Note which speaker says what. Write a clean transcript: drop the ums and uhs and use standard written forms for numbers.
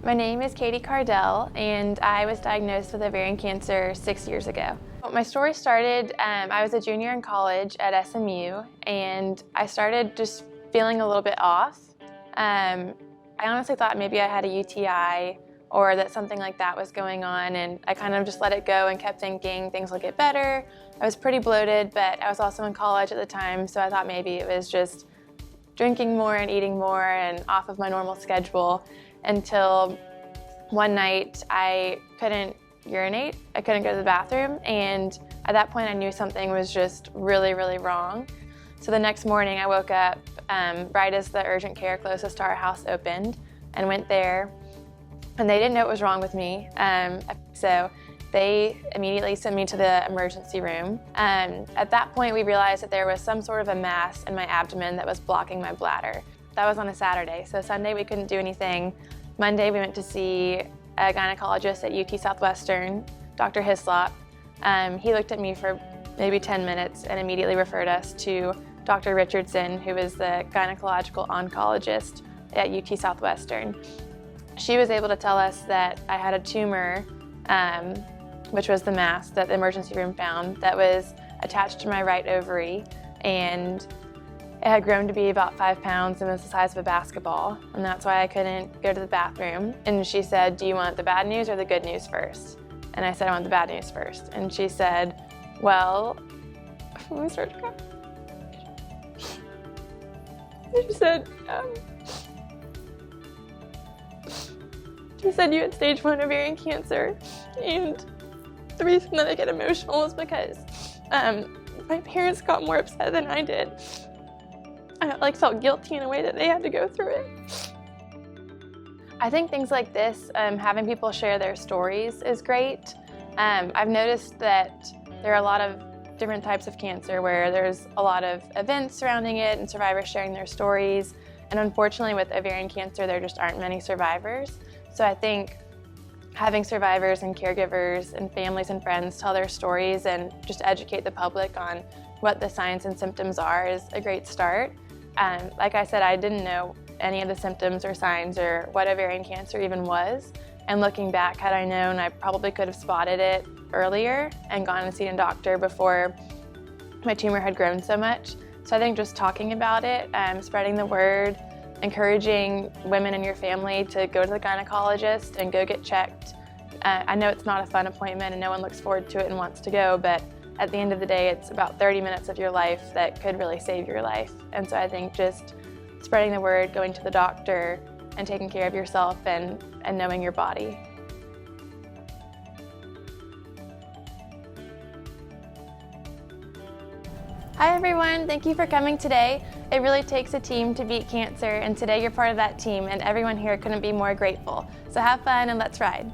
Speaker 1: My name is Kardell, and I was diagnosed with ovarian cancer 6 years ago. My story started, I was a junior in college at SMU, and I started just feeling a little bit off. I honestly thought maybe I had a UTI or that something like that was going on, and I kind of just let it go and kept thinking things will get better. I was pretty bloated, but I was also in college at the time, so I thought maybe it was just drinking more and eating more and off of my normal schedule, until one night I couldn't urinate. I couldn't go to the bathroom, and at that point I knew something was just really, really wrong. So the next morning I woke up right as the urgent care closest to our house opened, and went there, and they didn't know what was wrong with me. So they immediately sent me to the emergency room. At that point we realized that there was some sort of a mass in my abdomen that was blocking my bladder. That was on a Saturday, so Sunday we couldn't do anything. Monday we went to see a gynecologist at UT Southwestern, Dr. Hislop. He looked at me for maybe 10 minutes and immediately referred us to Dr. Richardson, who is the gynecological oncologist at UT Southwestern. She was able to tell us that I had a tumor, which was the mass that the emergency room found, that was attached to my right ovary, and it had grown to be about 5 pounds and was the size of a basketball, and that's why I couldn't go to the bathroom. And she said, "Do you want the bad news or the good news first?" And I said, "I want the bad news first." And she said, "Well," let me start to cry. She said you had stage 1 ovarian cancer, and the reason that I get emotional is because my parents got more upset than I did. I felt guilty in a way that they had to go through it. I think things like this, having people share their stories is great. I've noticed that there are a lot of different types of cancer where there's a lot of events surrounding it and survivors sharing their stories. And unfortunately with ovarian cancer, there just aren't many survivors. So I think having survivors and caregivers and families and friends tell their stories and just educate the public on what the signs and symptoms are is a great start. Like I said, I didn't know any of the symptoms or signs or what ovarian cancer even was. And looking back, had I known, I probably could have spotted it earlier and gone and seen a doctor before my tumor had grown so much. So I think just talking about it, spreading the word, encouraging women in your family to go to the gynecologist and go get checked. I know it's not a fun appointment and no one looks forward to it and wants to go, but at the end of the day, it's about 30 minutes of your life that could really save your life. And so I think just spreading the word, going to the doctor, and taking care of yourself and knowing your body. Hi everyone, thank you for coming today. It really takes a team to beat cancer, and today you're part of that team, and everyone here couldn't be more grateful. So have fun and let's ride.